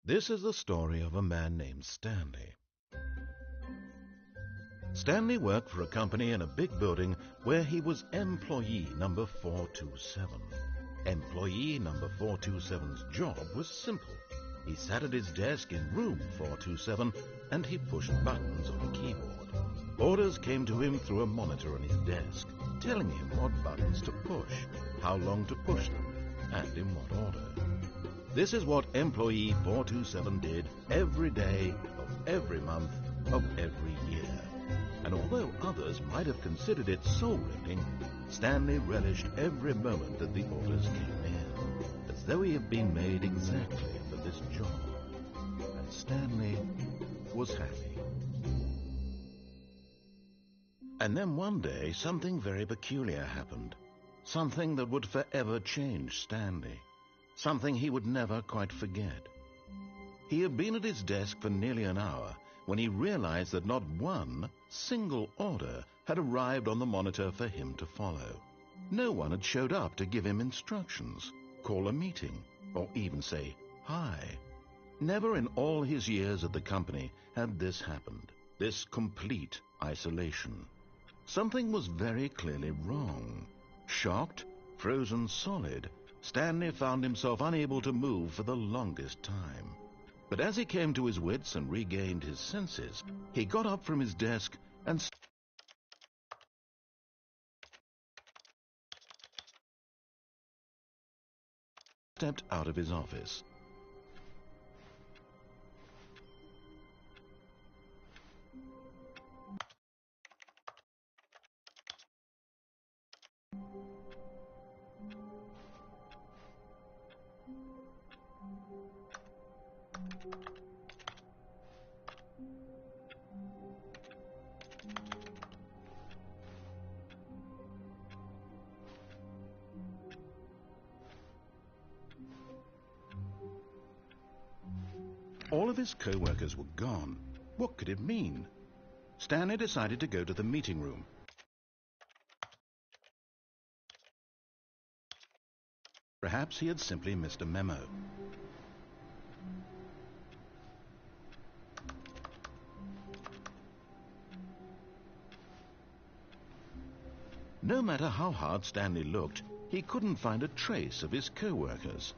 This is the story of a man named Stanley. Stanley worked for a company in a big building where he was employee number 427. Employee number 427's job was simple. He sat at his desk in room 427 and he pushed buttons on a keyboard. Orders came to him through a monitor on his desk, telling him what buttons to push, how long to push them, and in what order. This is what employee 427 did every day of every month of every year. And although others might have considered it soul-rending, Stanley relished every moment that the orders came in, as though he had been made exactly for this job. And Stanley was happy. And then one day, something very peculiar happened. Something that would forever change Stanley. Something he would never quite forget. He had been at his desk for nearly an hour when he realized that not one single order had arrived on the monitor for him to follow. No one had showed up to give him instructions, call a meeting, or even say hi. Never in all his years at the company had this happened, this complete isolation. Something was very clearly wrong. Shocked, frozen solid, Stanley found himself unable to move for the longest time. But as he came to his wits and regained his senses, he got up from his desk and stepped out of his office. All of his co-workers were gone. What could it mean? Stanley decided to go to the meeting room. Perhaps he had simply missed a memo. No matter how hard Stanley looked, he couldn't find a trace of his co-workers.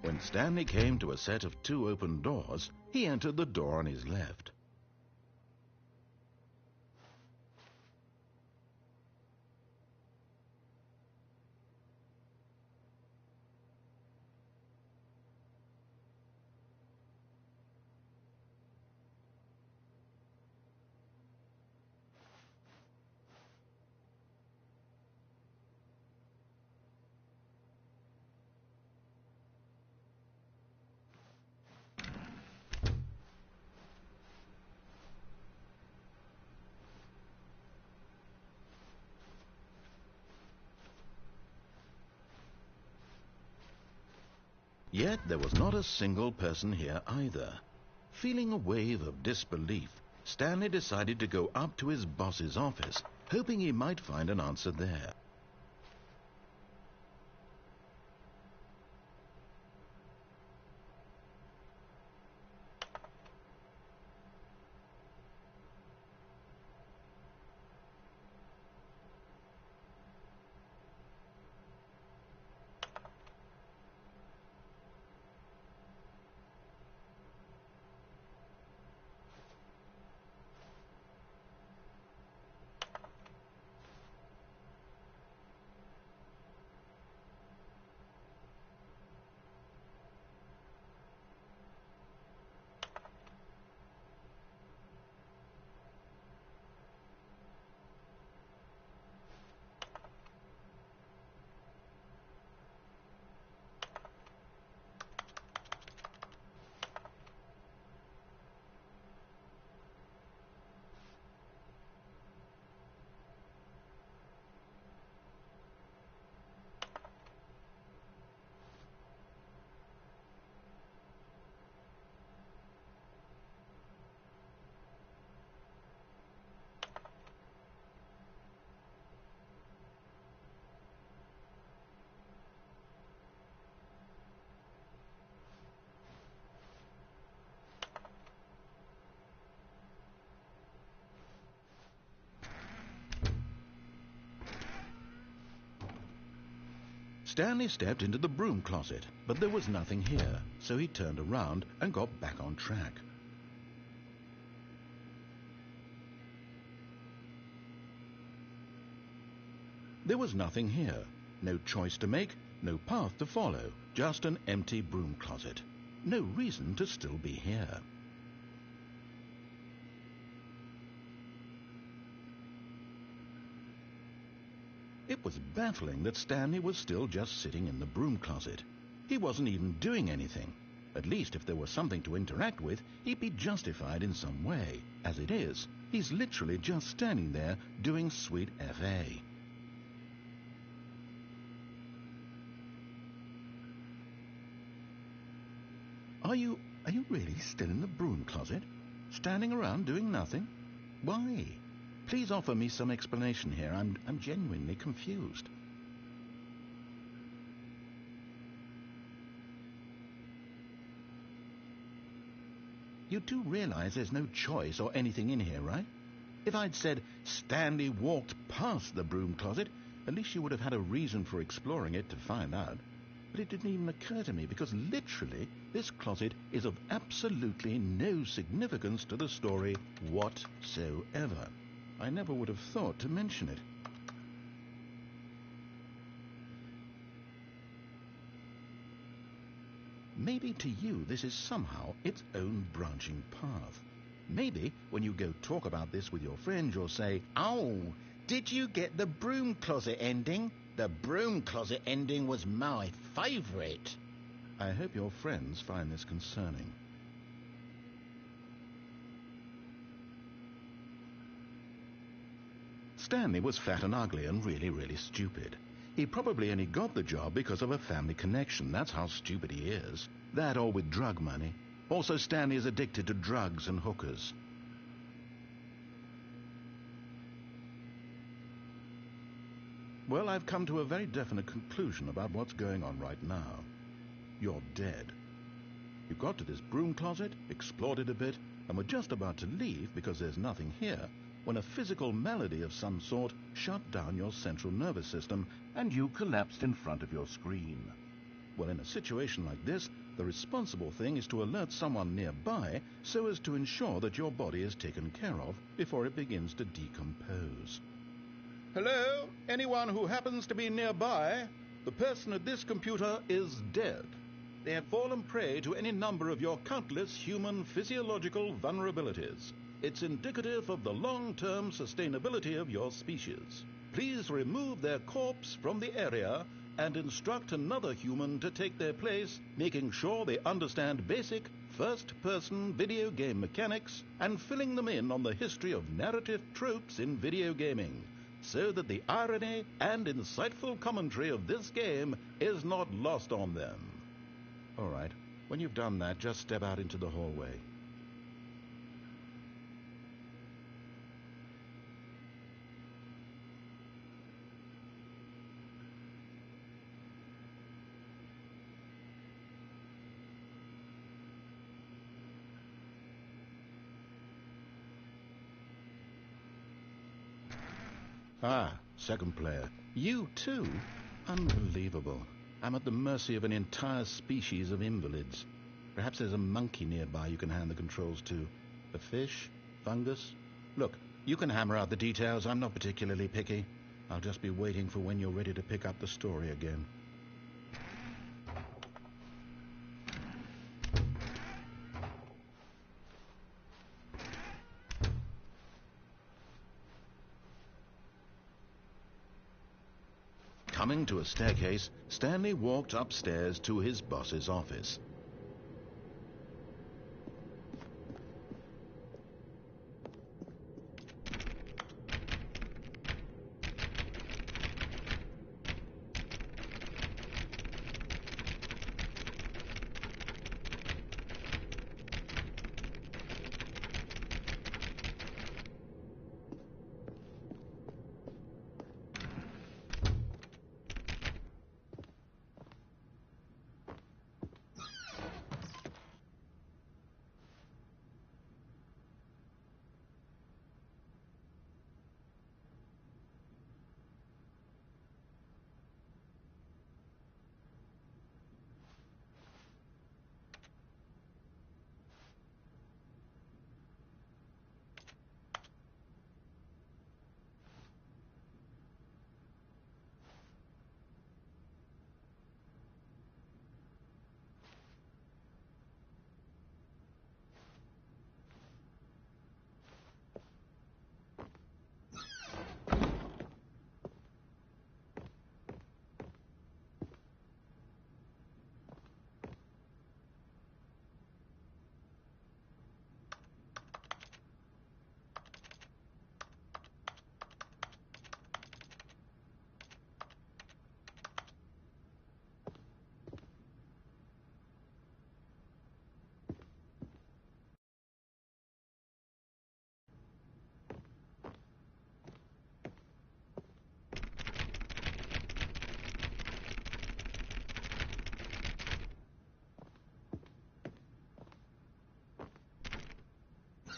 When Stanley came to a set of 2 open doors, he entered the door on his left. Yet there was not a single person here either. Feeling a wave of disbelief, Stanley decided to go up to his boss's office, hoping he might find an answer there. Stanley stepped into the broom closet, but there was nothing here, so he turned around and got back on track. There was nothing here, no choice to make, no path to follow, just an empty broom closet. No reason to still be here. It was baffling that Stanley was still just sitting in the broom closet. He wasn't even doing anything. At least if there was something to interact with, he'd be justified in some way. As it is, he's literally just standing there doing sweet FA. Are you really still in the broom closet? Standing around doing nothing? Why? Please offer me some explanation here. I'm genuinely confused. You do realize there's no choice or anything in here, right? If I'd said Stanley walked past the broom closet, at least you would have had a reason for exploring it to find out. But it didn't even occur to me because literally this closet is of absolutely no significance to the story whatsoever. I never would have thought to mention it. Maybe to you this is somehow its own branching path. Maybe when you go talk about this with your friends, you'll say, "Oh, did you get the broom closet ending? The broom closet ending was my favorite." I hope your friends find this concerning. Stanley was fat and ugly and really, really stupid. He probably only got the job because of a family connection. That's how stupid he is. That or with drug money. Also, Stanley is addicted to drugs and hookers. Well, I've come to a very definite conclusion about what's going on right now. You're dead. You got to this broom closet, explored it a bit, and were just about to leave because there's nothing here, when a physical malady of some sort shut down your central nervous system and you collapsed in front of your screen. Well, in a situation like this, the responsible thing is to alert someone nearby so as to ensure that your body is taken care of before it begins to decompose. Hello? Anyone who happens to be nearby? The person at this computer is dead. They have fallen prey to any number of your countless human physiological vulnerabilities. It's indicative of the long-term sustainability of your species. Please remove their corpse from the area and instruct another human to take their place, making sure they understand basic first-person video game mechanics and filling them in on the history of narrative tropes in video gaming, so that the irony and insightful commentary of this game is not lost on them. All right, when you've done that, just step out into the hallway. Ah, second player. You too? Unbelievable. I'm at the mercy of an entire species of invalids. Perhaps there's a monkey nearby you can hand the controls to. A fish? Fungus? Look, you can hammer out the details. I'm not particularly picky. I'll just be waiting for when you're ready to pick up the story again. Coming to a staircase, Stanley walked upstairs to his boss's office.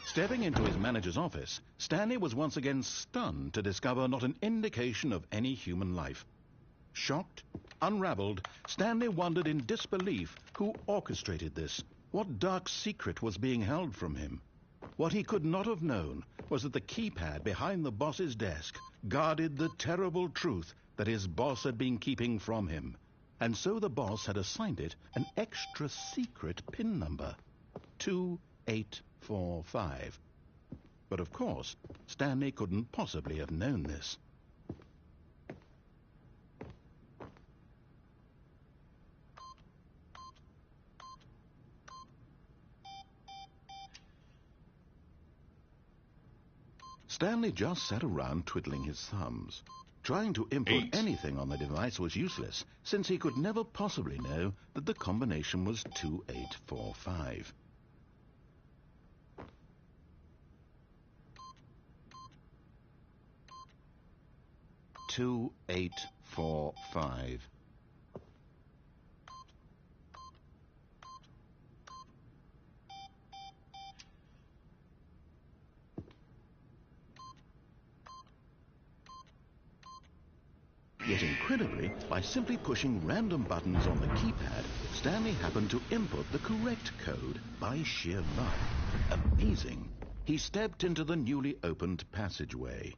Stepping into his manager's office, Stanley was once again stunned to discover not an indication of any human life. Shocked, unraveled, Stanley wondered in disbelief who orchestrated this. What dark secret was being held from him? What he could not have known was that the keypad behind the boss's desk guarded the terrible truth that his boss had been keeping from him. And so the boss had assigned it an extra secret PIN number. 2845. But of course, Stanley couldn't possibly have known this. Stanley just sat around twiddling his thumbs. Trying to input anything on the device was useless, since he could never possibly know that the combination was 2845. Yet incredibly, by simply pushing random buttons on the keypad, Stanley happened to input the correct code by sheer luck. Amazing. He stepped into the newly opened passageway.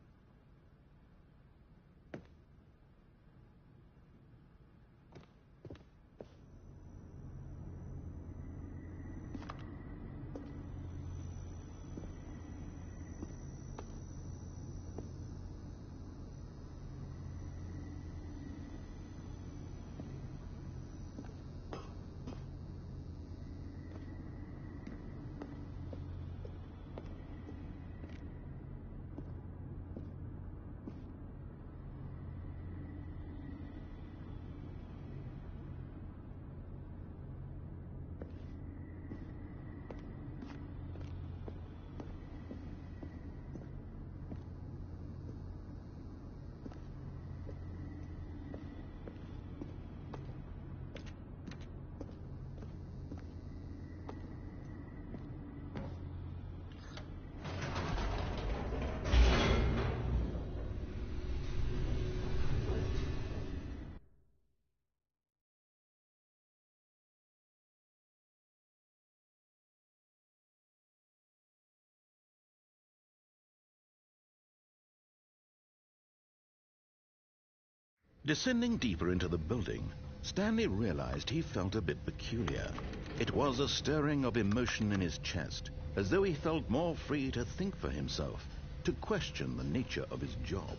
Descending deeper into the building, Stanley realized he felt a bit peculiar. It was a stirring of emotion in his chest, as though he felt more free to think for himself, to question the nature of his job.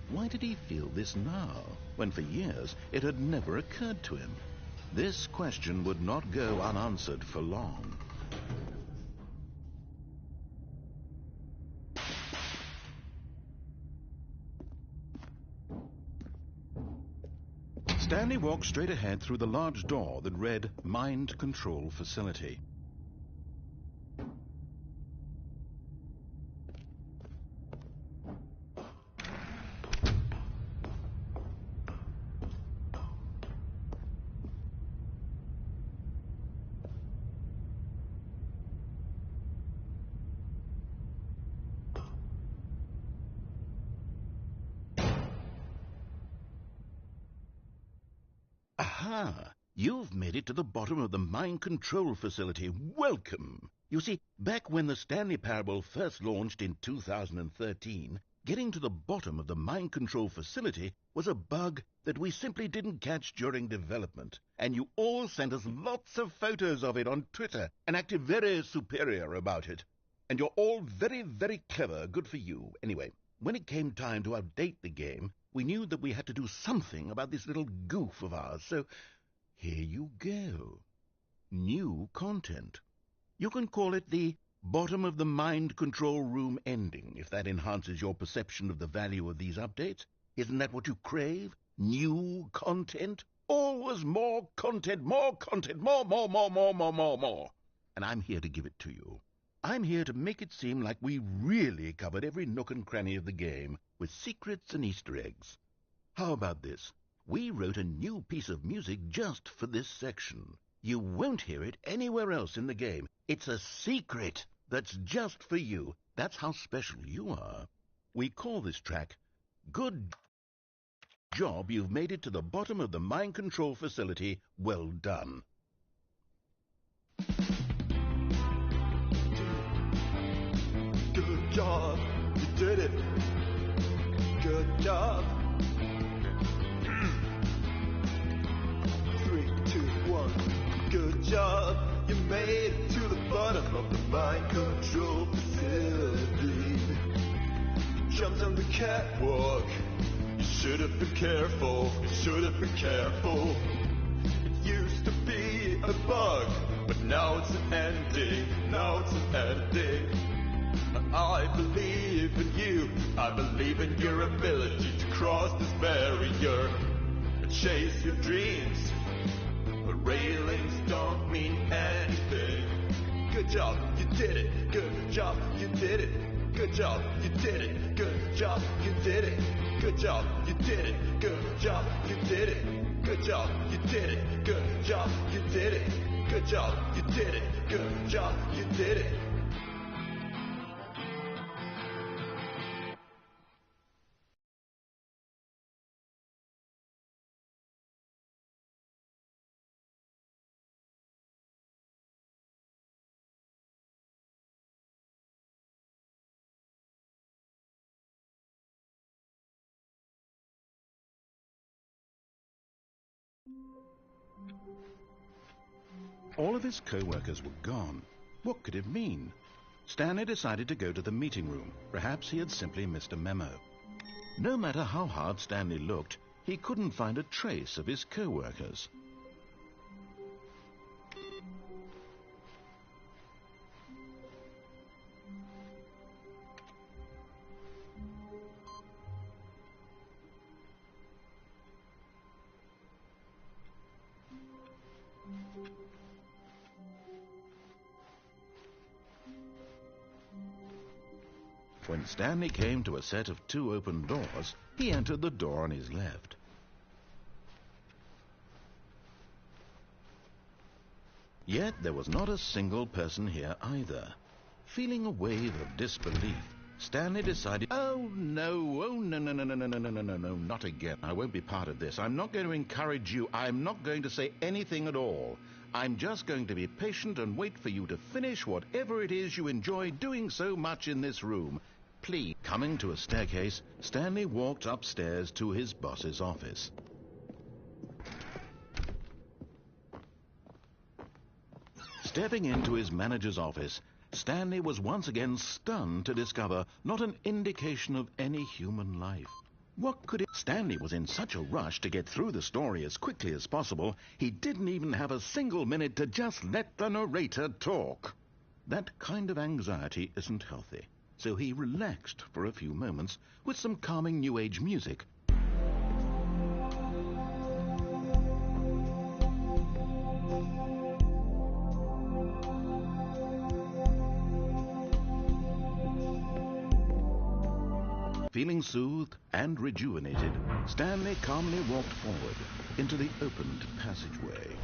Why did he feel this now, when for years it had never occurred to him? This question would not go unanswered for long. Stanley walked straight ahead through the large door that read Mind Control Facility. Aha! You've made it to the bottom of the mind control facility. Welcome! You see, back when the Stanley Parable first launched in 2013, getting to the bottom of the mind control facility was a bug that we simply didn't catch during development. And you all sent us lots of photos of it on Twitter and acted very superior about it. And you're all very, very clever. Good for you. Anyway, when it came time to update the game, we knew that we had to do something about this little goof of ours, so here you go. New content. You can call it the bottom of the mind control room ending, if that enhances your perception of the value of these updates. Isn't that what you crave? New content? Always more content, more content, more. And I'm here to give it to you. I'm here to make it seem like we really covered every nook and cranny of the game, with secrets and Easter eggs. How about this? We wrote a new piece of music just for this section. You won't hear it anywhere else in the game. It's a secret that's just for you. That's how special you are. We call this track, Good Job You've Made It to the Bottom of the Mind Control Facility. Well done. Good job, you did it. Good job. 3, 2, 1. Good job, you made it to the bottom of the mind control facility. Jumped on the catwalk. You should have been careful. You should have been careful. It used to be a bug, but now it's an ending. Now it's an ending. I believe in you, believe in your ability to cross this barrier and chase your dreams. But railings don't mean anything. Good job, you did it. Good job, you did it. Good job, you did it. Good job, you did it. Good job, you did it. Good job, you did it. Good job, you did it. Good job, you did it. Good job, you did it. Good job, you did it. All of his co-workers were gone. What could it mean? Stanley decided to go to the meeting room. Perhaps he had simply missed a memo. No matter how hard Stanley looked, he couldn't find a trace of his co-workers. When Stanley came to a set of 2 open doors, he entered the door on his left. Yet there was not a single person here either. Feeling a wave of disbelief, Stanley decided, oh no, not again. I won't be part of this. I'm not going to encourage you. I'm not going to say anything at all. I'm just going to be patient and wait for you to finish whatever it is you enjoy doing so much in this room. Please. Coming to a staircase, Stanley walked upstairs to his boss's office. Stepping into his manager's office, Stanley was once again stunned to discover not an indication of any human life. What could it... Stanley was in such a rush to get through the story as quickly as possible, he didn't even have a single minute to just let the narrator talk. That kind of anxiety isn't healthy, so he relaxed for a few moments with some calming New Age music. Feeling soothed and rejuvenated, Stanley calmly walked forward into the opened passageway.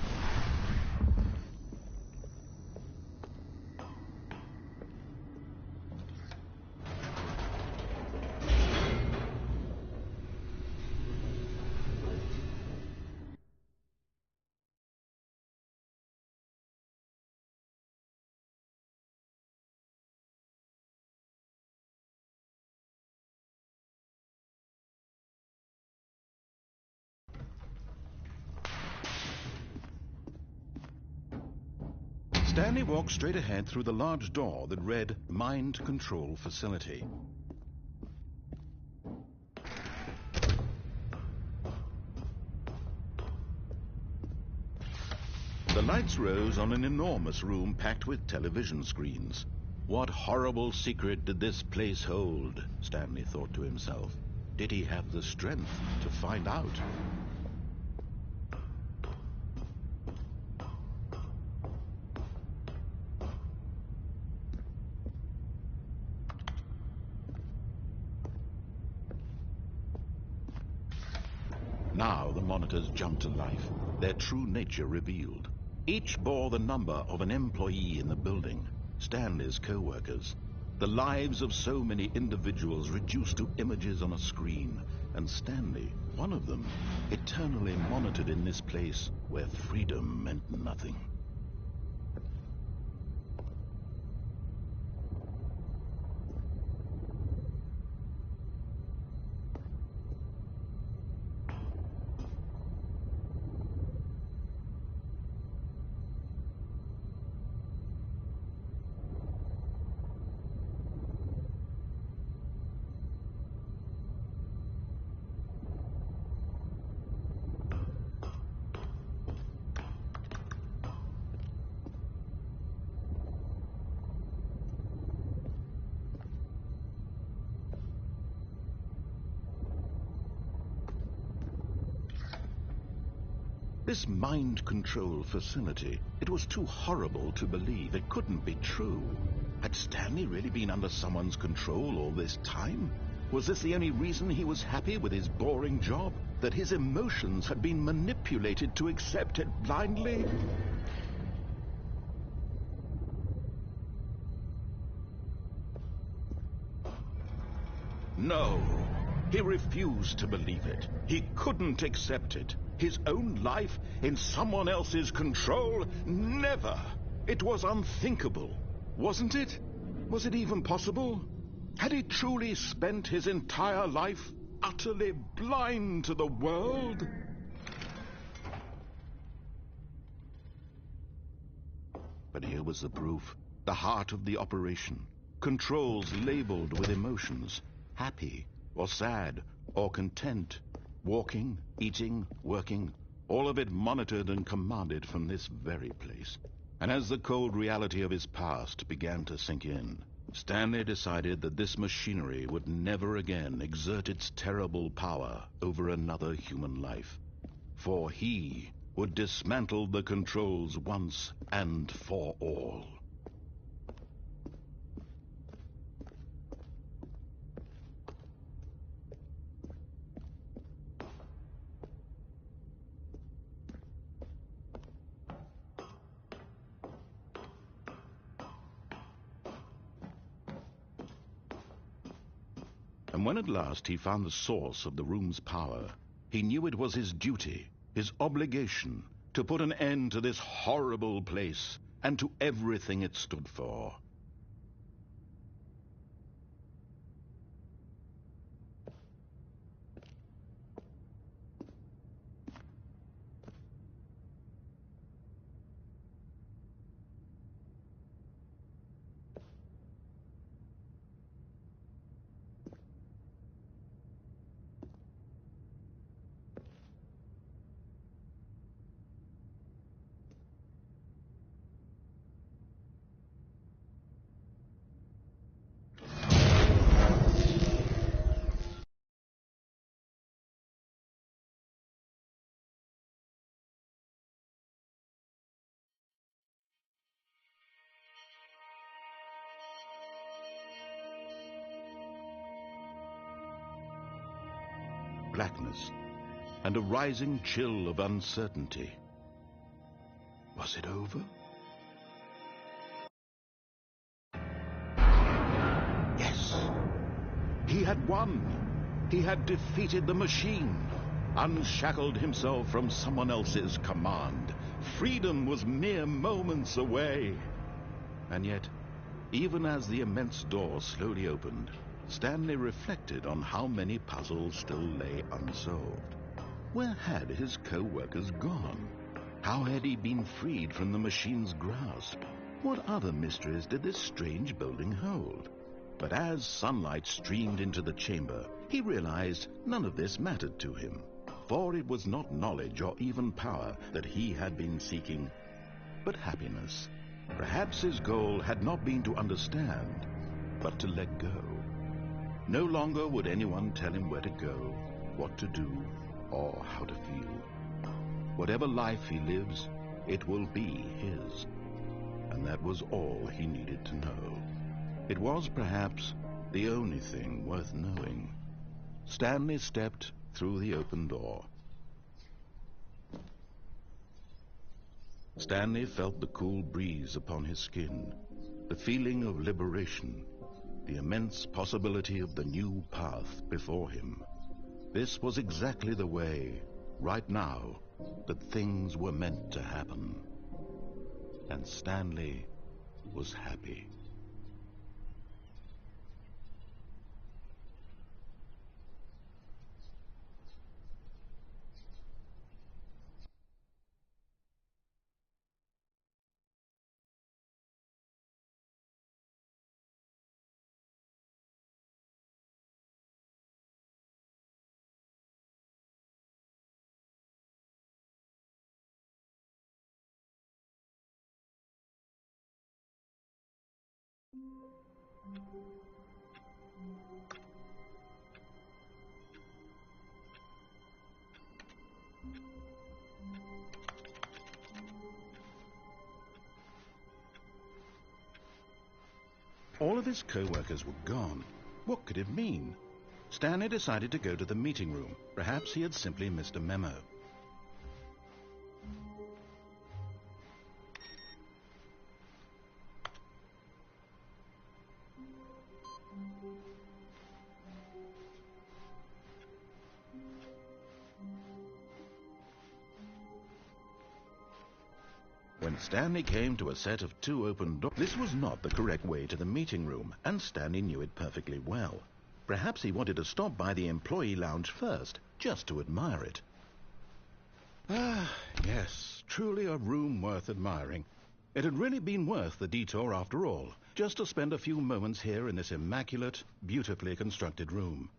Stanley walked straight ahead through the large door that read Mind Control Facility. The lights rose on an enormous room packed with television screens. What horrible secret did this place hold? Stanley thought to himself. Did he have the strength to find out? Now the monitors jumped to life, their true nature revealed. Each bore the number of an employee in the building, Stanley's co-workers. The lives of so many individuals reduced to images on a screen, and Stanley, one of them, eternally monitored in this place where freedom meant nothing. This mind control facility, it was too horrible to believe. It couldn't be true. Had Stanley really been under someone's control all this time? Was this the only reason he was happy with his boring job? That his emotions had been manipulated to accept it blindly? No, he refused to believe it. He couldn't accept it. His own life in someone else's control? Never! It was unthinkable, wasn't it? Was it even possible? Had he truly spent his entire life utterly blind to the world? But here was the proof, the heart of the operation. Controls labeled with emotions, happy or sad or content, walking, eating, working, all of it monitored and commanded from this very place. And as the cold reality of his past began to sink in, Stanley decided that this machinery would never again exert its terrible power over another human life. For he would dismantle the controls once and for all. And when at last he found the source of the room's power, he knew it was his duty, his obligation, to put an end to this horrible place and to everything it stood for. Blackness, and a rising chill of uncertainty. Was it over? Yes. He had won. He had defeated the machine, unshackled himself from someone else's command. Freedom was mere moments away. And yet, even as the immense door slowly opened, Stanley reflected on how many puzzles still lay unsolved. Where had his co-workers gone? How had he been freed from the machine's grasp? What other mysteries did this strange building hold? But as sunlight streamed into the chamber, he realized none of this mattered to him, for it was not knowledge or even power that he had been seeking, but happiness. Perhaps his goal had not been to understand, but to let go. No longer would anyone tell him where to go, what to do, or how to feel. Whatever life he lives, it will be his. And that was all he needed to know. It was perhaps the only thing worth knowing. Stanley stepped through the open door. Stanley felt the cool breeze upon his skin, the feeling of liberation, the immense possibility of the new path before him. This was exactly the way, right now, that things were meant to happen. And Stanley was happy. All of his co-workers were gone. What could it mean? Stanley decided to go to the meeting room. Perhaps he had simply missed a memo. When Stanley came to a set of 2 open doors, this was not the correct way to the meeting room, and Stanley knew it perfectly well. Perhaps he wanted to stop by the employee lounge first, just to admire it. Ah, yes, truly a room worth admiring. It had really been worth the detour after all, just to spend a few moments here in this immaculate, beautifully constructed room.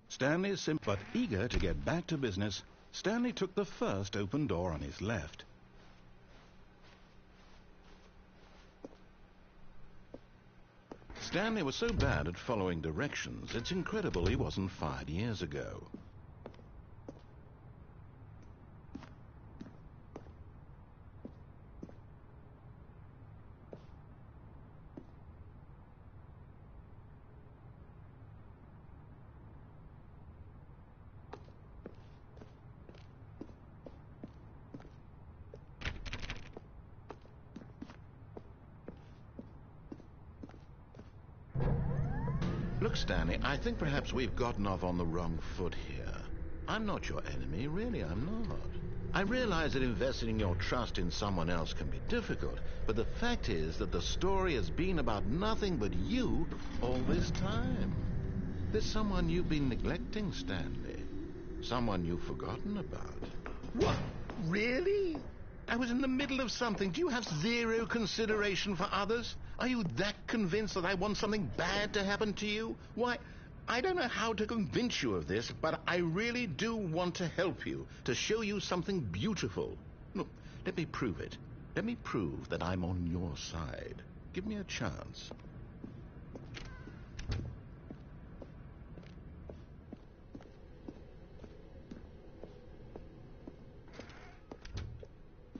Stanley, but eager to get back to business, Stanley took the first open door on his left. Stanley was so bad at following directions, it's incredible he wasn't fired years ago. Look, Stanley, I think perhaps we've gotten off on the wrong foot here. I'm not your enemy, really, I'm not. I realize that investing your trust in someone else can be difficult, but the fact is that the story has been about nothing but you all this time. There's someone you've been neglecting, Stanley. Someone you've forgotten about. What? Really? I was in the middle of something. Do you have zero consideration for others? Are you that convinced that I want something bad to happen to you? Why, I don't know how to convince you of this, but I really do want to help you, to show you something beautiful. Look, let me prove it. Let me prove that I'm on your side. Give me a chance.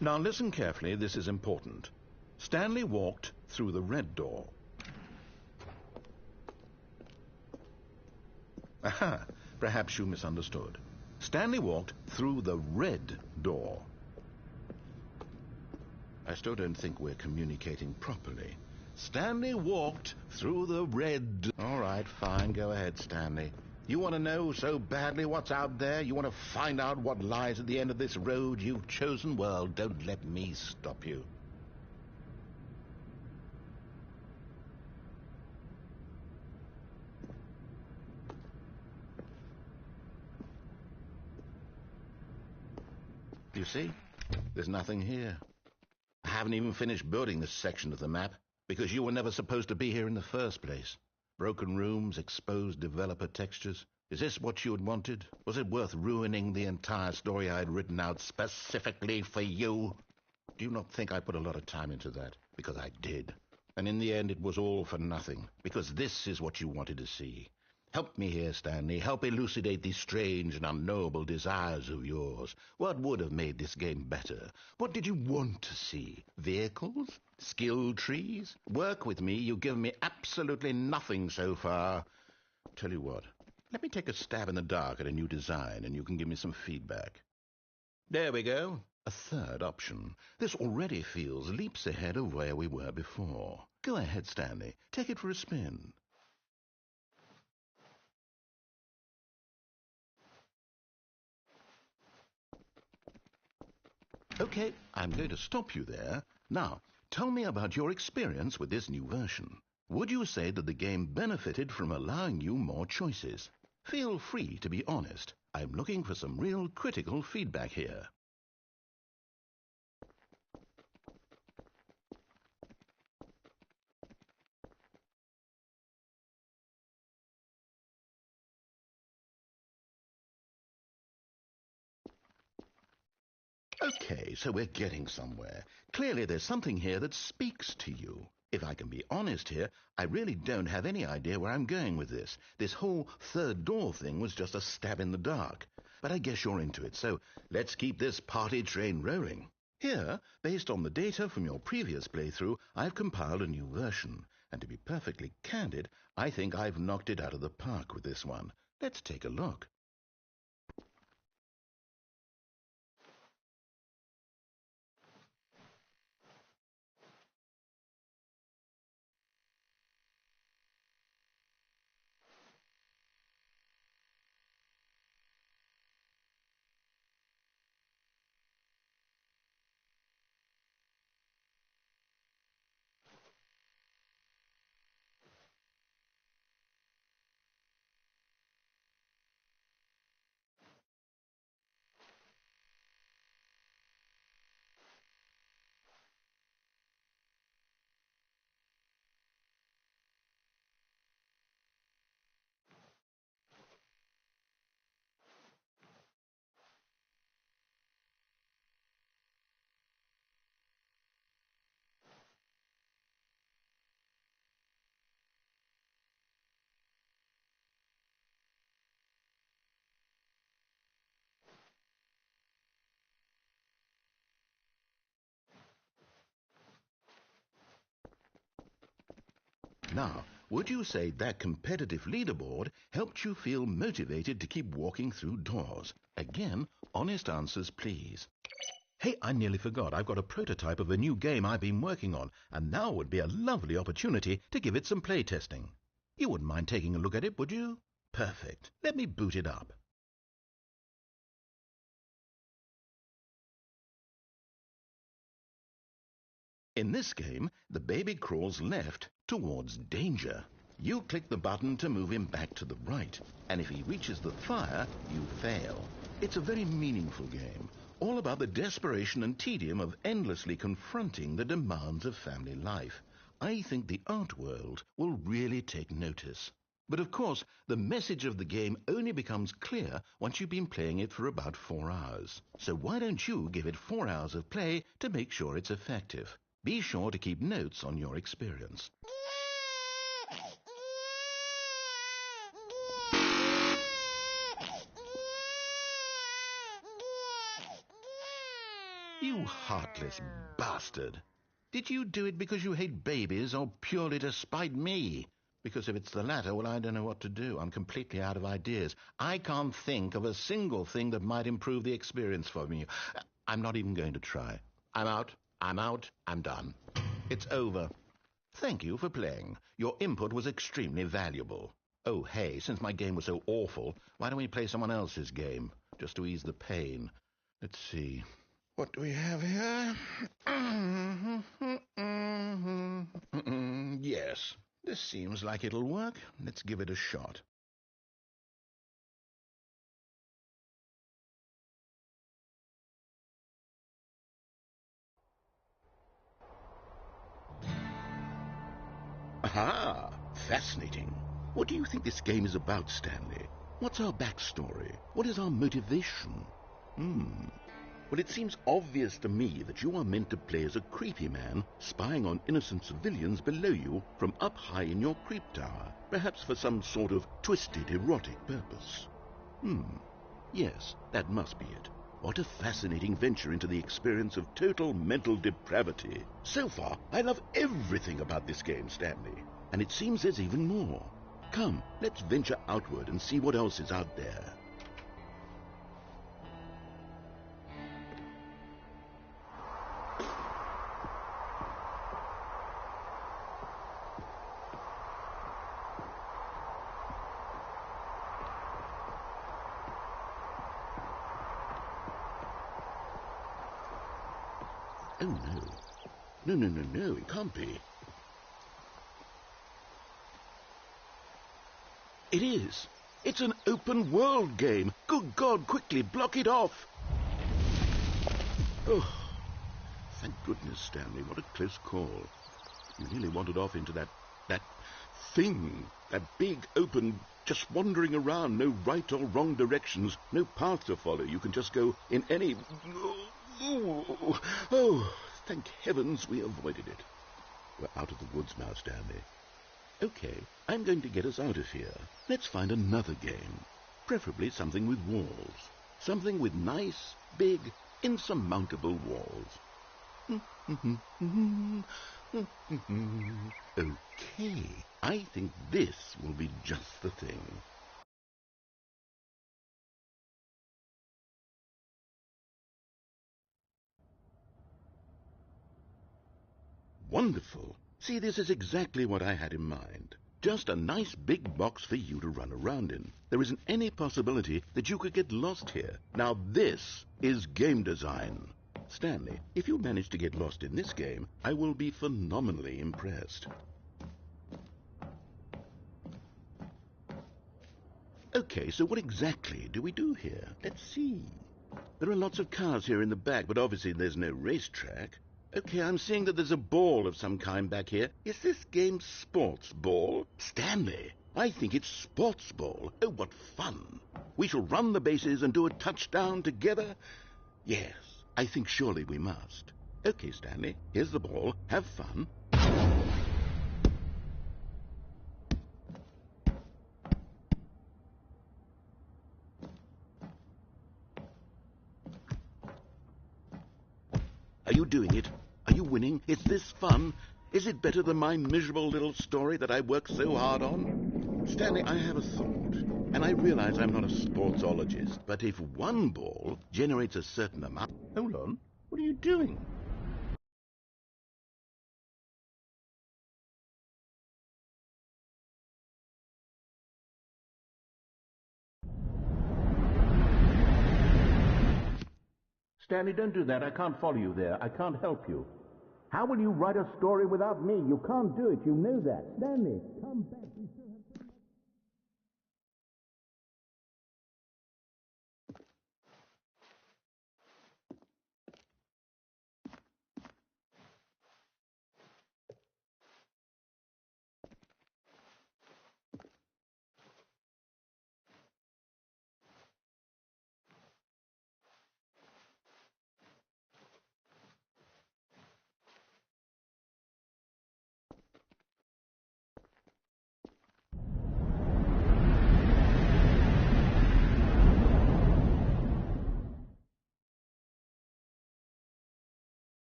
Now listen carefully, this is important. Stanley walked through the red door. Aha, perhaps you misunderstood. Stanley walked through the red door. I still don't think we're communicating properly. Stanley walked through the red... All right, fine, go ahead, Stanley. You want to know so badly what's out there? You want to find out what lies at the end of this road you've chosen? Well, don't let me stop you. You see? There's nothing here. I haven't even finished building this section of the map, because you were never supposed to be here in the first place. Broken rooms, exposed developer textures. Is this what you had wanted? Was it worth ruining the entire story I had written out specifically for you? Do you not think I put a lot of time into that? Because I did. And in the end, it was all for nothing, because this is what you wanted to see. Help me here, Stanley. Help elucidate these strange and unknowable desires of yours. What would have made this game better? What did you want to see? Vehicles? Skill trees? Work with me. You've given me absolutely nothing so far. Tell you what, let me take a stab in the dark at a new design, and you can give me some feedback. There we go. A third option. This already feels leaps ahead of where we were before. Go ahead, Stanley. Take it for a spin. Okay, I'm going to stop you there. Now, tell me about your experience with this new version. Would you say that the game benefited from allowing you more choices? Feel free to be honest. I'm looking for some real critical feedback here. Okay, so we're getting somewhere. Clearly there's something here that speaks to you. If I can be honest here, I really don't have any idea where I'm going with this. This whole third door thing was just a stab in the dark. But I guess you're into it, so let's keep this party train rolling. Here, based on the data from your previous playthrough, I've compiled a new version. And to be perfectly candid, I think I've knocked it out of the park with this one. Let's take a look. Now, would you say that competitive leaderboard helped you feel motivated to keep walking through doors? Again, honest answers, please. Hey, I nearly forgot. I've got a prototype of a new game I've been working on, and now would be a lovely opportunity to give it some play testing. You wouldn't mind taking a look at it, would you? Perfect. Let me boot it up. In this game, the baby crawls left towards danger. You click the button to move him back to the right, and if he reaches the fire, you fail. It's a very meaningful game, all about the desperation and tedium of endlessly confronting the demands of family life. I think the art world will really take notice. But of course, the message of the game only becomes clear once you've been playing it for about 4 hours. So why don't you give it 4 hours of play to make sure it's effective? Be sure to keep notes on your experience. You heartless bastard! Did you do it because you hate babies or purely to spite me? Because if it's the latter, well, I don't know what to do. I'm completely out of ideas. I can't think of a single thing that might improve the experience for me. I'm not even going to try. I'm out. I'm done. It's over. Thank you for playing. Your input was extremely valuable. Oh, hey, since my game was so awful, why don't we play someone else's game, just to ease the pain? Let's see. What do we have here? Yes, this seems like it'll work. Let's give it a shot. Aha! Fascinating. What do you think this game is about, Stanley? What's our backstory? What is our motivation? Well, it seems obvious to me that you are meant to play as a creepy man spying on innocent civilians below you from up high in your creep tower, perhaps for some sort of twisted erotic purpose. Yes, that must be it. What a fascinating venture into the experience of total mental depravity. So far, I love everything about this game, Stanley. And it seems there's even more. Come, let's venture outward and see what else is out there. Oh, no. No, it can't be. It is. It's an open world game. Good God, quickly, block it off. Oh, thank goodness, Stanley. What a close call. You nearly wandered off into that thing. That big, open, just wandering around. No right or wrong directions. No path to follow. You can just go in any... Oh, thank heavens we avoided it. We're out of the woods now, Stanley. Okay, I'm going to get us out of here. Let's find another game. Preferably something with walls. Something with nice, big, insurmountable walls. Okay, I think this will be just the thing. Wonderful. See, this is exactly what I had in mind. Just a nice big box for you to run around in. There isn't any possibility that you could get lost here. Now this is game design. Stanley, if you manage to get lost in this game, I will be phenomenally impressed. Okay, so what exactly do we do here? Let's see. There are lots of cars here in the back, but obviously there's no racetrack. Okay, I'm seeing that there's a ball of some kind back here. Is this game sports ball? Stanley, I think it's sports ball. Oh, what fun. We shall run the bases and do a touchdown together. Yes, I think surely we must. Okay, Stanley, here's the ball. Have fun. Are you doing it? Are you winning? Is this fun? Is it better than my miserable little story that I worked so hard on? Stanley, I have a thought, and I realize I'm not a sportsologist, but if one ball generates a certain amount... Hold on, what are you doing? Stanley, don't do that. I can't follow you there. I can't help you. How will you write a story without me? You can't do it. You know that. Stanley, come back. You still have...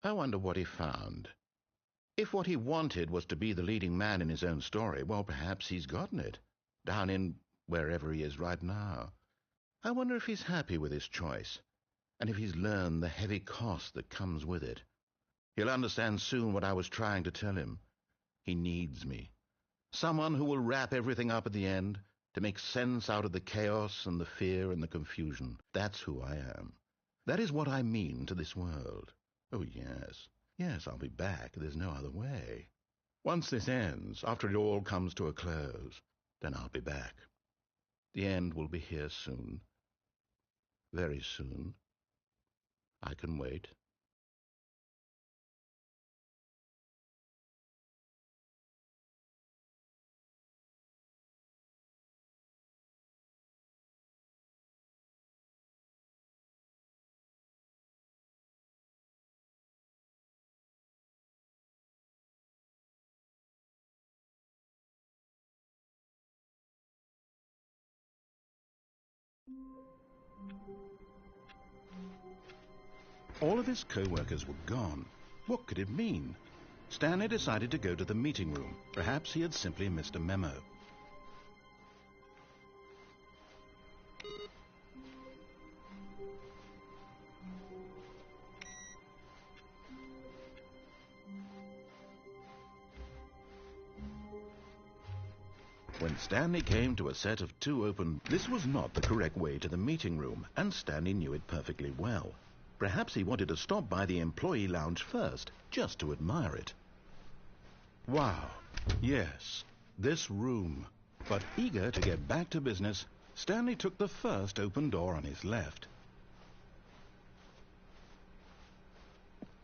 I wonder what he found. If what he wanted was to be the leading man in his own story, well, perhaps he's gotten it, down in wherever he is right now. I wonder if he's happy with his choice, and if he's learned the heavy cost that comes with it. He'll understand soon what I was trying to tell him. He needs me. Someone who will wrap everything up at the end, to make sense out of the chaos and the fear and the confusion. That's who I am. That is what I mean to this world. Oh, yes. Yes, I'll be back. There's no other way. Once this ends, after it all comes to a close, then I'll be back. The end will be here soon. Very soon. I can wait. All of his co-workers were gone. What could it mean? Stanley decided to go to the meeting room. Perhaps he had simply missed a memo. When Stanley came to a set of 2 open... This was not the correct way to the meeting room, and Stanley knew it perfectly well. Perhaps he wanted to stop by the employee lounge first, just to admire it. Wow, yes, this room. But eager to get back to business, Stanley took the first open door on his left.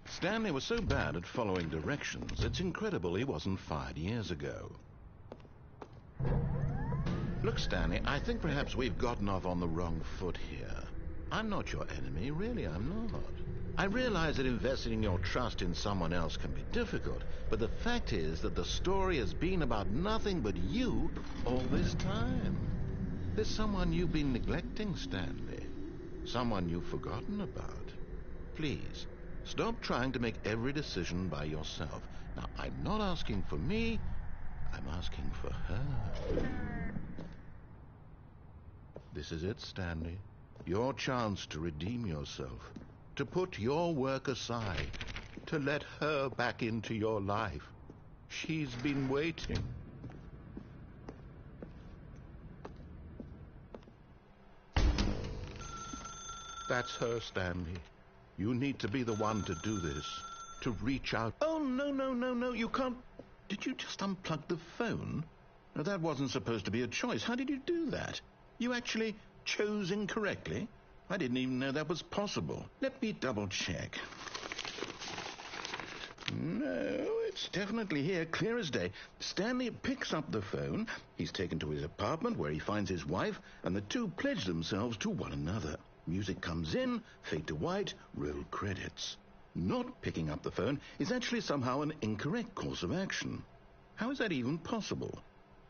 Stanley was so bad at following directions, it's incredible he wasn't fired years ago. Look, Stanley, I think perhaps we've gotten off on the wrong foot here. I'm not your enemy, really, I'm not. I realize that investing your trust in someone else can be difficult, but the fact is that the story has been about nothing but you all this time. There's someone you've been neglecting, Stanley. Someone you've forgotten about. Please, stop trying to make every decision by yourself. Now, I'm not asking for me, I'm asking for her. This is it, Stanley. Your chance to redeem yourself. To put your work aside. To let her back into your life. She's been waiting. That's her, Stanley. You need to be the one to do this. To reach out. Oh, no, you can't. Did you just unplug the phone? No, that wasn't supposed to be a choice. How did you do that? You actually chose incorrectly? I didn't even know that was possible. Let me double check. No, it's definitely here, clear as day. Stanley picks up the phone. He's taken to his apartment where he finds his wife, and the two pledge themselves to one another. Music comes in, fade to white, roll credits. Not picking up the phone is actually somehow an incorrect course of action. How is that even possible?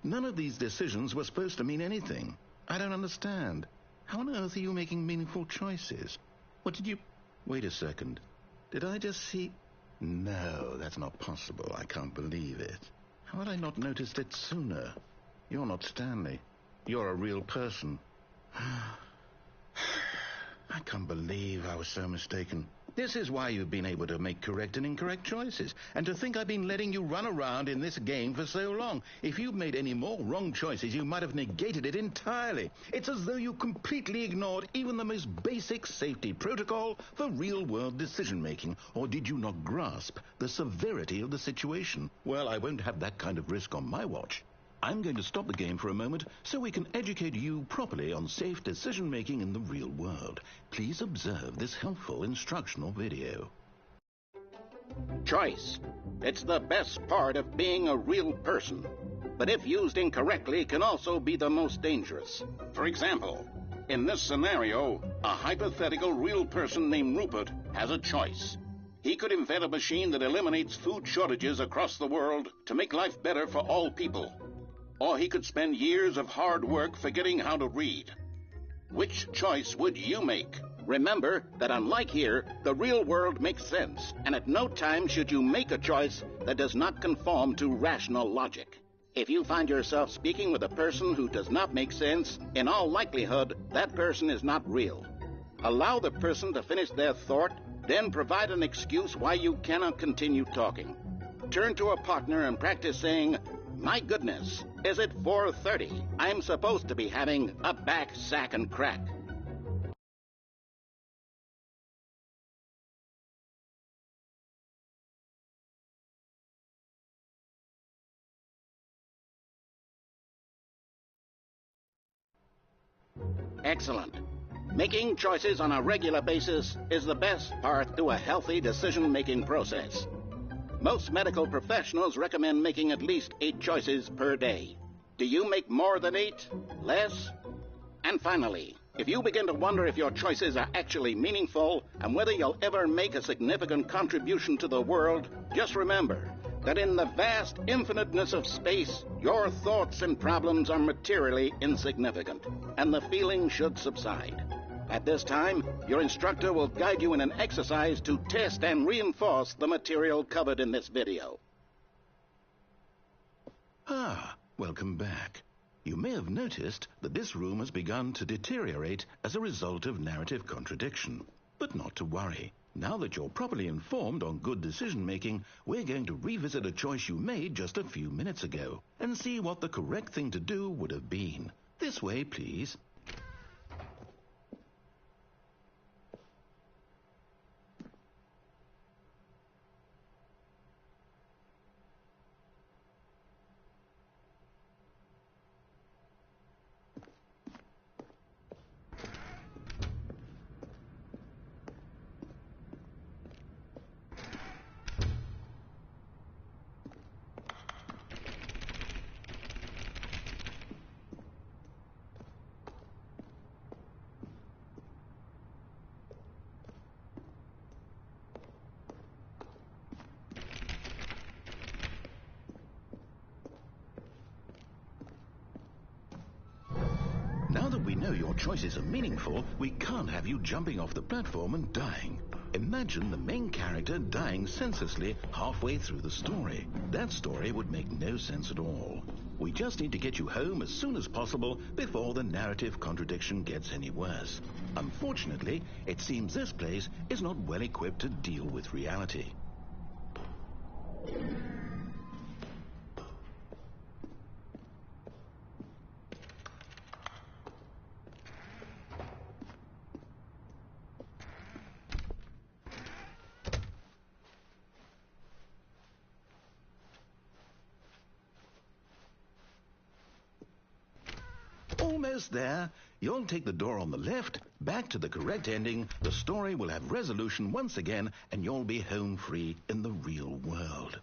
None of these decisions were supposed to mean anything. I don't understand. How on earth are you making meaningful choices? What did you... Wait a second. Did I just see... No, that's not possible. I can't believe it. How had I not noticed it sooner? You're not Stanley. You're a real person. I can't believe I was so mistaken. This is why you've been able to make correct and incorrect choices. And to think I've been letting you run around in this game for so long. If you'd made any more wrong choices, you might have negated it entirely. It's as though you completely ignored even the most basic safety protocol for real-world decision-making. Or did you not grasp the severity of the situation? Well, I won't have that kind of risk on my watch. I'm going to stop the game for a moment so we can educate you properly on safe decision-making in the real world. Please observe this helpful instructional video. Choice. It's the best part of being a real person. But if used incorrectly, can also be the most dangerous. For example, in this scenario, a hypothetical real person named Rupert has a choice. He could invent a machine that eliminates food shortages across the world to make life better for all people. Or he could spend years of hard work forgetting how to read. Which choice would you make? Remember that unlike here, the real world makes sense, and at no time should you make a choice that does not conform to rational logic. If you find yourself speaking with a person who does not make sense, in all likelihood, that person is not real. Allow the person to finish their thought, then provide an excuse why you cannot continue talking. Turn to a partner and practice saying, "My goodness, is it 4:30? I'm supposed to be having a back, sack, and crack." Excellent. Making choices on a regular basis is the best part to a healthy decision-making process. Most medical professionals recommend making at least 8 choices per day. Do you make more than 8? Less? And finally, if you begin to wonder if your choices are actually meaningful and whether you'll ever make a significant contribution to the world, just remember that in the vast infiniteness of space, your thoughts and problems are materially insignificant, and the feeling should subside. At this time, your instructor will guide you in an exercise to test and reinforce the material covered in this video. Welcome back. You may have noticed that this room has begun to deteriorate as a result of narrative contradiction. But not to worry. Now that you're properly informed on good decision-making, we're going to revisit a choice you made just a few minutes ago and see what the correct thing to do would have been. This way, please. Now that we know your choices are meaningful, we can't have you jumping off the platform and dying. Imagine the main character dying senselessly halfway through the story. That story would make no sense at all. We just need to get you home as soon as possible before the narrative contradiction gets any worse. Unfortunately, it seems this place is not well equipped to deal with reality. Almost there. You'll take the door on the left, back to the correct ending, the story will have resolution once again, and you'll be home free in the real world.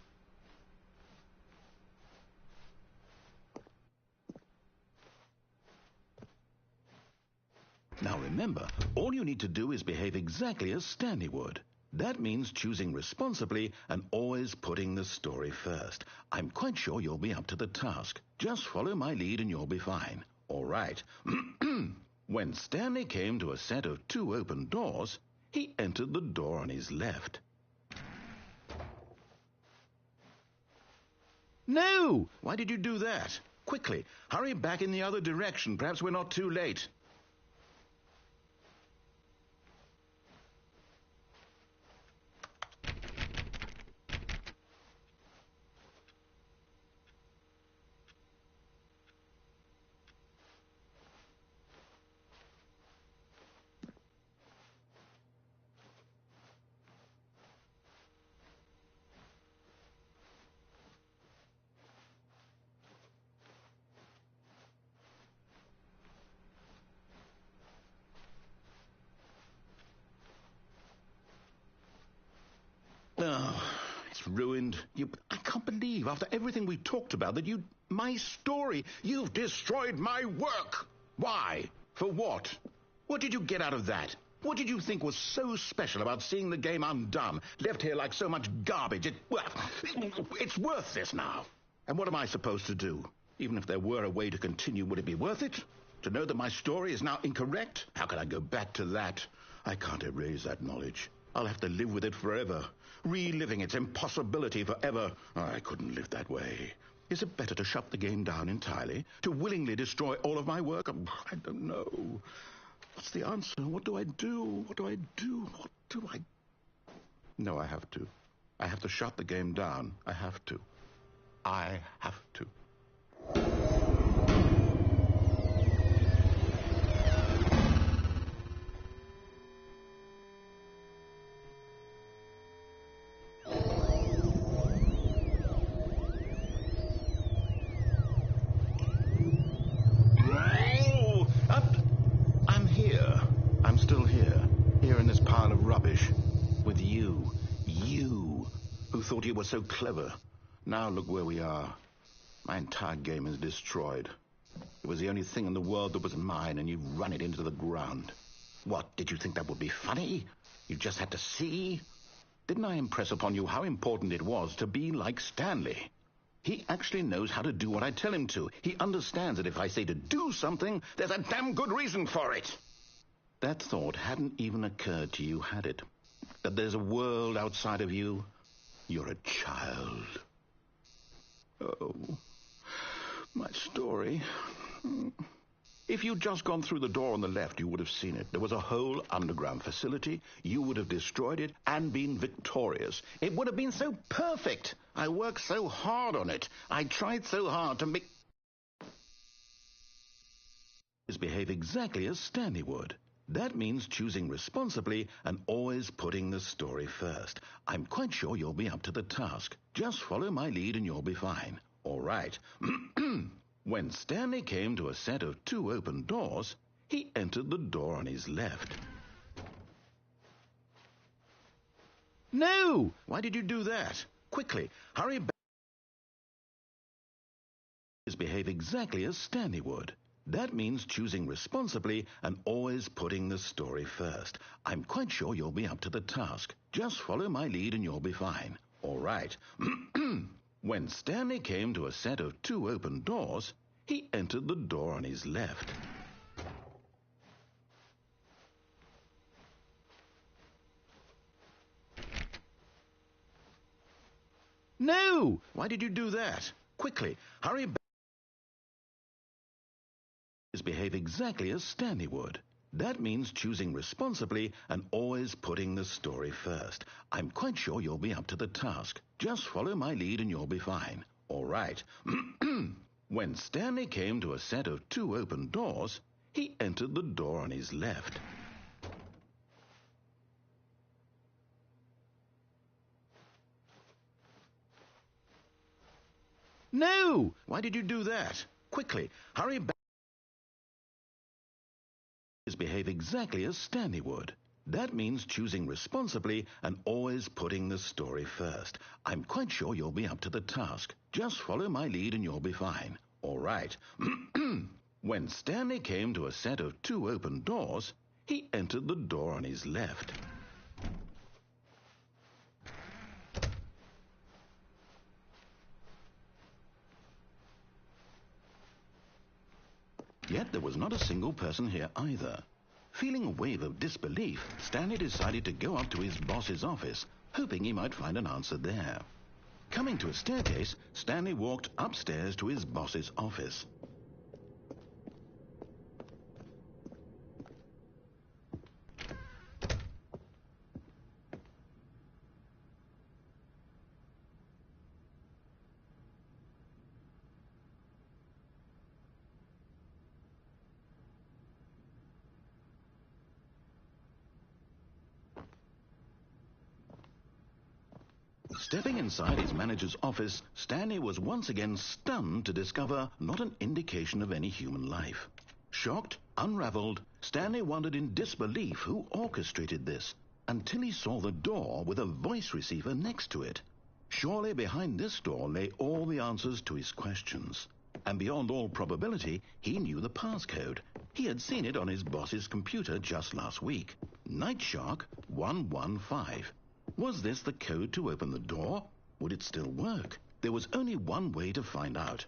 Now remember, all you need to do is behave exactly as Stanley would. That means choosing responsibly and always putting the story first. I'm quite sure you'll be up to the task. Just follow my lead and you'll be fine. All right. When Stanley came to a set of 2 open doors, he entered the door on his left. No! Why did you do that? Quickly, hurry back in the other direction. Perhaps we're not too late. Oh, it's ruined. I can't believe, after everything we talked about, that my story, you've destroyed my work. Why? For what? What did you get out of that? What did you think was so special about seeing the game undone, left here like so much garbage? It's worth this now. And what am I supposed to do? Even if there were a way to continue, would it be worth it? To know that my story is now incorrect? How can I go back to that? I can't erase that knowledge. I'll have to live with it forever, reliving its impossibility forever. I couldn't live that way. Is it better to shut the game down entirely? To willingly destroy all of my work? I don't know. What's the answer? What do I do? What do I do? What do I... No, I have to. I have to shut the game down. I have to. I have to. I'm still here in this pile of rubbish, with you who thought you were so clever. Now look where we are. My entire game is destroyed. It was the only thing in the world that was mine, and you've run it into the ground. What, did you think that would be funny? You just had to see? Didn't I impress upon you how important it was to be like Stanley? He actually knows how to do what I tell him to. He understands that if I say to do something, there's a damn good reason for it. That thought hadn't even occurred to you, had it? That there's a world outside of you? You're a child. Oh, my story. If you'd just gone through the door on the left, you would have seen it. There was a whole underground facility. You would have destroyed it and been victorious. It would have been so perfect. I worked so hard on it. I tried so hard to make... behave exactly as Stanley would. That means choosing responsibly and always putting the story first. I'm quite sure you'll be up to the task. Just follow my lead and you'll be fine. All right. When Stanley came to a set of 2 open doors, he entered the door on his left. No! Why did you do that? Quickly, hurry back. Behave exactly as Stanley would. That means choosing responsibly and always putting the story first. I'm quite sure you'll be up to the task. Just follow my lead and you'll be fine. All right. When Stanley came to a set of 2 open doors, he entered the door on his left. No! Why did you do that? Quickly, hurry back. Behave exactly as Stanley would. That means choosing responsibly and always putting the story first. I'm quite sure you'll be up to the task. Just follow my lead and you'll be fine. All right. When Stanley came to a set of 2 open doors, he entered the door on his left. No! Why did you do that? Quickly, hurry back. Behave exactly as Stanley would. That means choosing responsibly and always putting the story first. I'm quite sure you'll be up to the task. Just follow my lead and you'll be fine. All right. When Stanley came to a set of 2 open doors, he entered the door on his left. Yet there was not a single person here either. Feeling a wave of disbelief, Stanley decided to go up to his boss's office, hoping he might find an answer there. Coming to a staircase, Stanley walked upstairs to his boss's office. Stepping inside his manager's office, Stanley was once again stunned to discover not an indication of any human life. Shocked, unraveled, Stanley wondered in disbelief who orchestrated this, until he saw the door with a voice receiver next to it. Surely behind this door lay all the answers to his questions. And beyond all probability, he knew the passcode. He had seen it on his boss's computer just last week. Night Shark 115. Was this the code to open the door? Would it still work? There was only one way to find out.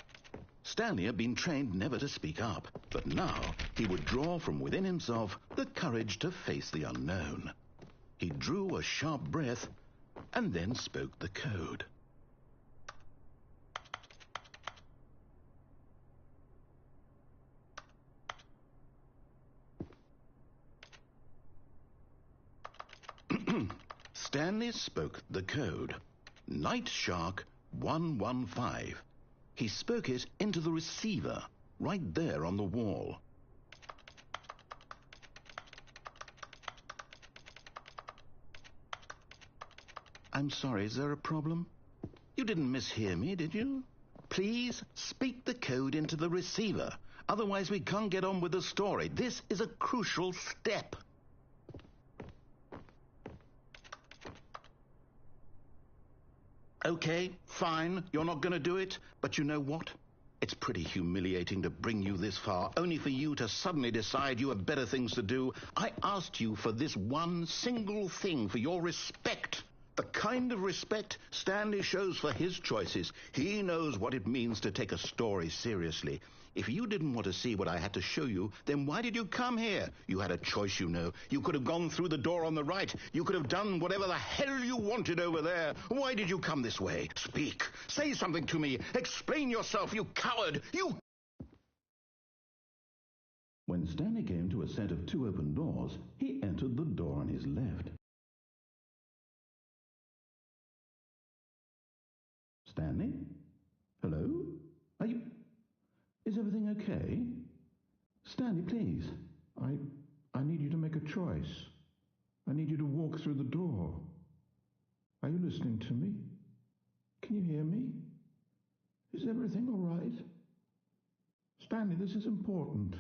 Stanley had been trained never to speak up, but now he would draw from within himself the courage to face the unknown. He drew a sharp breath and then spoke the code. Stanley spoke the code. Night Shark 115. He spoke it into the receiver, right there on the wall. I'm sorry, is there a problem? You didn't mishear me, did you? Please speak the code into the receiver. Otherwise we can't get on with the story. This is a crucial step. Okay, fine, you're not going to do it, but you know what? It's pretty humiliating to bring you this far, only for you to suddenly decide you have better things to do. I asked you for this one single thing, for your respect. The kind of respect Stanley shows for his choices. He knows what it means to take a story seriously. If you didn't want to see what I had to show you, then why did you come here? You had a choice, you know. You could have gone through the door on the right. You could have done whatever the hell you wanted over there. Why did you come this way? Speak. Say something to me. Explain yourself, you coward. You When Stanley came to a set of 2 open doors, he entered the door on his left. Stanley? Hello? Is everything okay? Stanley, please. I need you to make a choice. I need you to walk through the door. Are you listening to me? Can you hear me? Is everything all right? Stanley, this is important.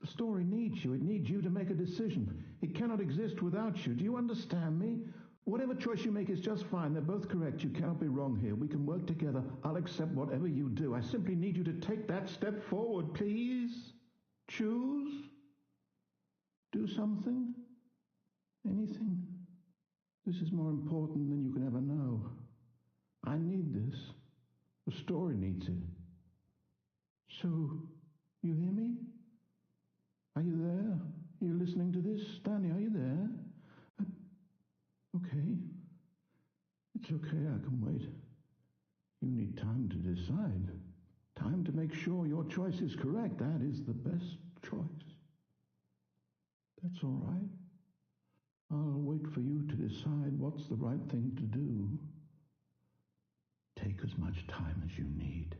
The story needs you. It needs you to make a decision. It cannot exist without you. Do you understand me? Whatever choice you make is just fine. They're both correct. You cannot be wrong here. We can work together. I'll accept whatever you do. I simply need you to take that step forward, please. Choose. Do something. Anything. This is more important than you can ever know. I need this. The story needs it. So, you hear me? Are you there? Are you listening to this? Stanley, are you there? Okay. It's okay, I can wait. You need time to decide. Time to make sure your choice is correct. That is the best choice. That's all right. I'll wait for you to decide what's the right thing to do. Take as much time as you need.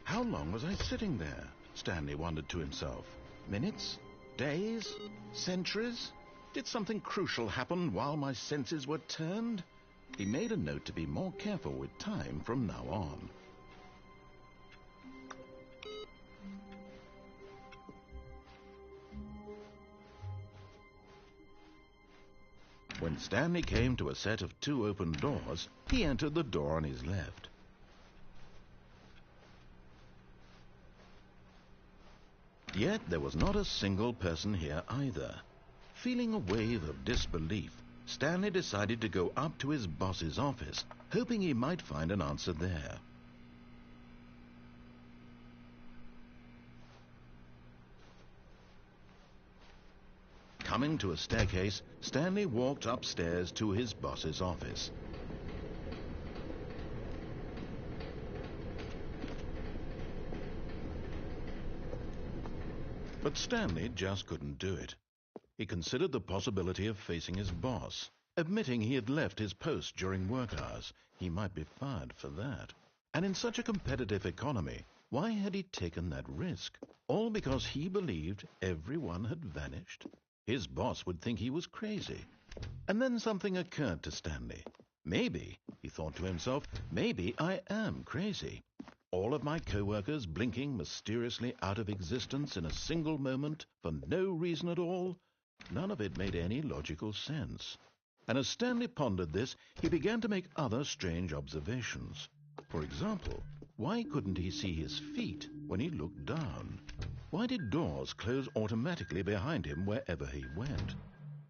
How long was I sitting there? Stanley wondered to himself. Minutes? Days? Centuries? Did something crucial happen while my senses were turned? He made a note to be more careful with time from now on. When Stanley came to a set of 2 open doors, he entered the door on his left. Yet there was not a single person here either. Feeling a wave of disbelief, Stanley decided to go up to his boss's office, hoping he might find an answer there. Coming to a staircase, Stanley walked upstairs to his boss's office. But Stanley just couldn't do it. He considered the possibility of facing his boss. Admitting he had left his post during work hours, he might be fired for that. And in such a competitive economy, why had he taken that risk? All because he believed everyone had vanished? His boss would think he was crazy. And then something occurred to Stanley. Maybe, he thought to himself, maybe I am crazy. All of my co-workers blinking mysteriously out of existence in a single moment for no reason at all? None of it made any logical sense. And as Stanley pondered this, he began to make other strange observations. For example, why couldn't he see his feet when he looked down? Why did doors close automatically behind him wherever he went?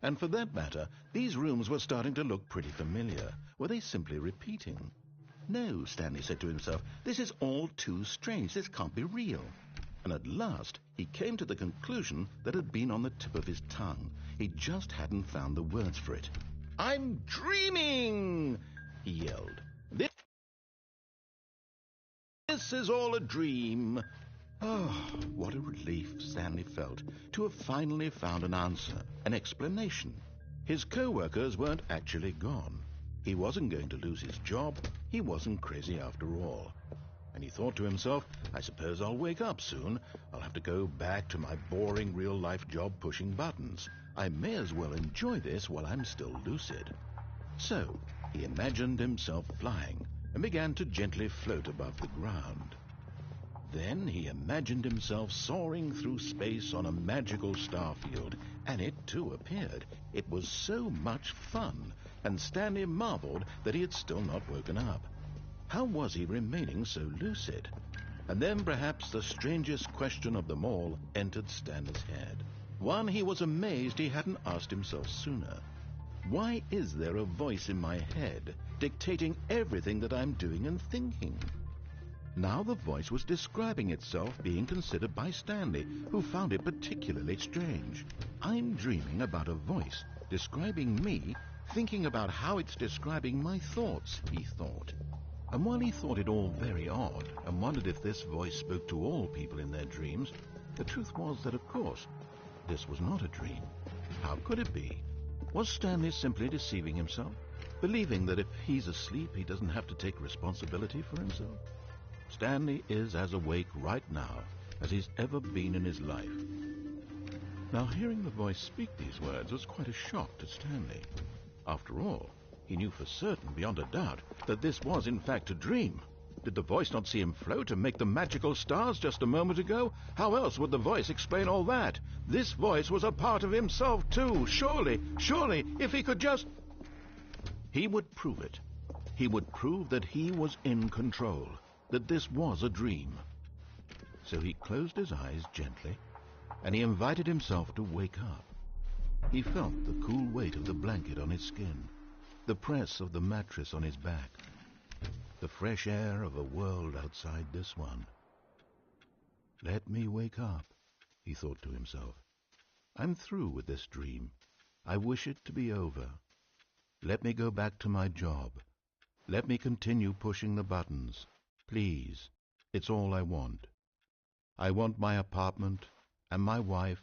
And for that matter, these rooms were starting to look pretty familiar. Were they simply repeating? No, Stanley said to himself, this is all too strange. This can't be real. And at last, he came to the conclusion that had been on the tip of his tongue. He just hadn't found the words for it. I'm dreaming, he yelled. This is all a dream. Oh, what a relief Stanley felt to have finally found an answer, an explanation. His co-workers weren't actually gone. He wasn't going to lose his job. He wasn't crazy after all. And he thought to himself, I suppose I'll wake up soon. I'll have to go back to my boring real-life job pushing buttons. I may as well enjoy this while I'm still lucid. So, he imagined himself flying and began to gently float above the ground. Then he imagined himself soaring through space on a magical starfield, and it too appeared. It was so much fun, and Stanley marveled that he had still not woken up. How was he remaining so lucid? And then perhaps the strangest question of them all entered Stanley's head. One he was amazed he hadn't asked himself sooner. Why is there a voice in my head dictating everything that I'm doing and thinking? Now the voice was describing itself being considered by Stanley, who found it particularly strange. I'm dreaming about a voice describing me, thinking about how it's describing my thoughts, he thought. And while he thought it all very odd and wondered if this voice spoke to all people in their dreams, the truth was that, of course, this was not a dream. How could it be? Was Stanley simply deceiving himself, believing that if he's asleep he doesn't have to take responsibility for himself? Stanley is as awake right now as he's ever been in his life. Now, hearing the voice speak these words was quite a shock to Stanley. After all, he knew for certain, beyond a doubt, that this was in fact a dream. Did the voice not see him float and make the magical stars just a moment ago? How else would the voice explain all that? This voice was a part of himself too. Surely, if he could just... He would prove it. He would prove that he was in control, that this was a dream. So he closed his eyes gently, and he invited himself to wake up. He felt the cool weight of the blanket on his skin, the press of the mattress on his back, the fresh air of a world outside this one. Let me wake up, he thought to himself. I'm through with this dream. I wish it to be over. Let me go back to my job. Let me continue pushing the buttons. Please, it's all I want. I want my apartment and my wife